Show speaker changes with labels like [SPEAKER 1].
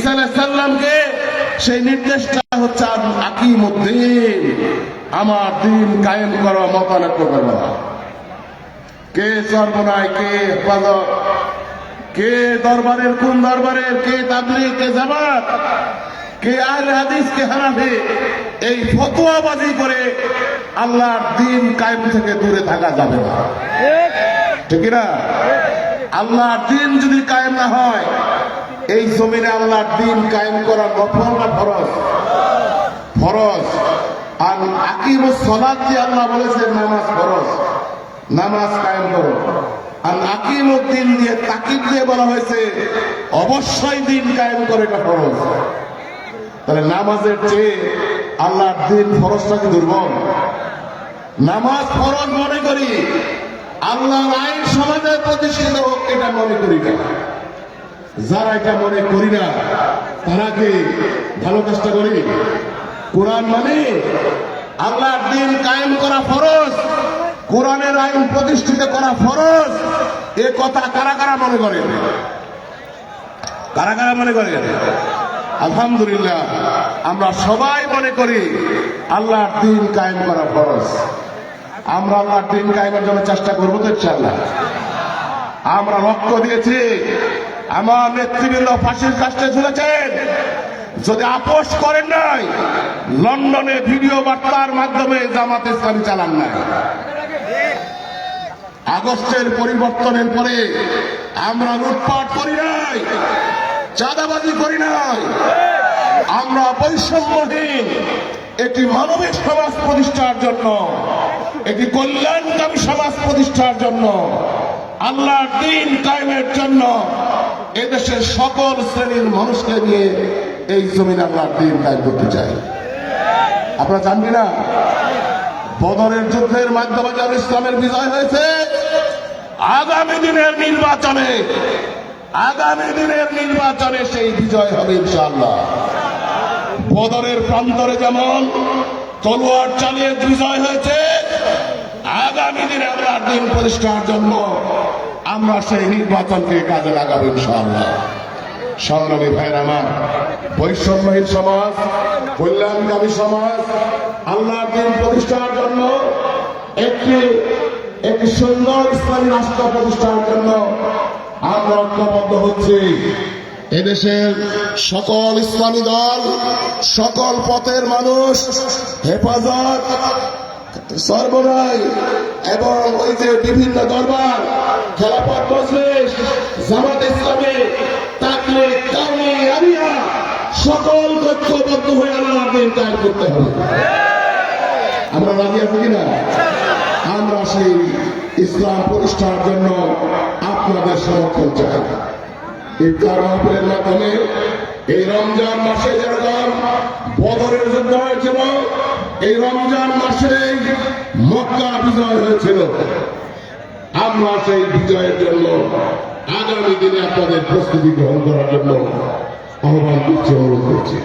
[SPEAKER 1] ঈসা আলাইহিস সালামকে সেই নির্দেশটা হচ্ছে আকিমুদ্দিন, আমার দিন কায়েম করো, মতানৈক্য করবে না। কে সর্বনায়, কে হেফাজত, কে দরবারের, কোন দরবারের, কে তাবলীগ, কে জামাত, কে আহলে হাদিস, কে হানাফি, এই ফতোয়াবাজি করে আল্লাহর দিন কায়েম থেকে দূরে থাকা যাবে না, ঠিক না? আল্লাহর দিন যদি কায়েম না হয়, এই জমিনে আল্লাহর দিন কায়েম করা নফল না ফরজ? ফরজ। আর আকিমুস সালাত যে আল্লাহ বলেছেন নামাজ ফরজ, নামাজ কায়েম করো। আর আকিমুদ্দিন দিয়ে তাকিদ দিয়ে বলা হয়েছে অবশ্যই দিন কায়েম করে, এটা ফরজ। তাহলে নামাজের চেয়ে আল্লাহর দিন ফরজটা কি দুর্বল? নামাজ ফরজ মনে করি, আল্লাহর আইন সমাজের প্রতিষ্ঠিত হোক এটা মনে করি না। যারা এটা মনে করি না তারা কি ভালো কাজটা করি? কোরআন মানে আল্লাহর দিন কায়েম করা ফরজ, কোরআনের আইন প্রতিষ্ঠিত করা ফরজ, এ কথা কারা কারা মনে করে? কারা কারা মনে করে? আলহামদুলিল্লাহ, আমরা সবাই মনে করি আল্লাহর দিন কায়েম করা ফরজ। আমরা আল্লাহর দিন কায়েমের জন্য চেষ্টা করবো তো ইনশাআল্লাহ। আমরা লক্ষ্য দিয়েছি, আমার নেতৃবৃন্দ ফাঁসির কাস্টে ঝুলেছেন, যদি আপোষ করেন নাই, লন্ডনে ভিডিও বার্তার মাধ্যমে জামাত ইসলামী চালান নাই। আগস্টের পরিবর্তনের পরে আমরা লুটপাট করি নাই, চাঁদাবাজি করি নাই, আমরা বৈষম্যহীন একটি মানবিক সমাজ প্রতিষ্ঠার জন্য, একটি কল্যাণকামী সমাজ প্রতিষ্ঠার জন্য, আল্লাহর দিন কায়েমের জন্য এদেশের সকল শ্রেণীর মানুষকে নিয়ে এই জমিনে আল্লাহর দিন কায়েম করতে চাই। আপনারা জানবেন না, বদরের যুদ্ধের মাধ্যমে যারা ইসলামের বিজয় হয়েছে, আগামী দিনের নির্বাচনে সেই বিজয় হবে ইনশাআল্লাহ। বদরের প্রান্তরে যেমন তলোয়ার চালিয়ে বিজয় হয়েছে, আগামী দিনে আল্লাহর দিন প্রতিষ্ঠার জন্য আমরা সেই নির্বাচনকে কাজে লাগাবো ইনশাআল্লাহ। সংগ্রামী ভাইয়ের আমার, বৈষম্যহীন সমাজ, কল্যাণকামী সমাজ, আল্লাহর দিন প্রতিষ্ঠার জন্য একটি সুন্দর ইসলামী রাষ্ট্র প্রতিষ্ঠার জন্য আমরা ঐক্যবদ্ধ হচ্ছি। এদেশের সকল ইসলামী দল, সকল পথের মানুষ, হেফাজত, সর্বরাই এবং ওই যে বিভিন্ন দরবার, খেলাফত মজলিস, জামাত ইসলামী, তাকলিগ, কাউমি, আলিয়া, সকল ঐক্যবদ্ধ হয়ে আল্লাহর দিন কায়েম করতে হবে। আমরা রাজি আছি কিনা? আমরা সেই ইসলাম প্রতিষ্ঠার জন্য আপনাদের সমর্থন চাই। ইফতার মাহফিলের মাধ্যমে এই রমজান মাসে যেরকম বদরের যুদ্ধ হয়েছিল, এই রমজান মাসে মক্কা বিজয় হয়েছিল, আমরা সেই বিজয়ের জন্য আগামী দিনে আপনাদের প্রস্তুতি গ্রহণ করার জন্য আহ্বান করছি, অনুরোধ করছি।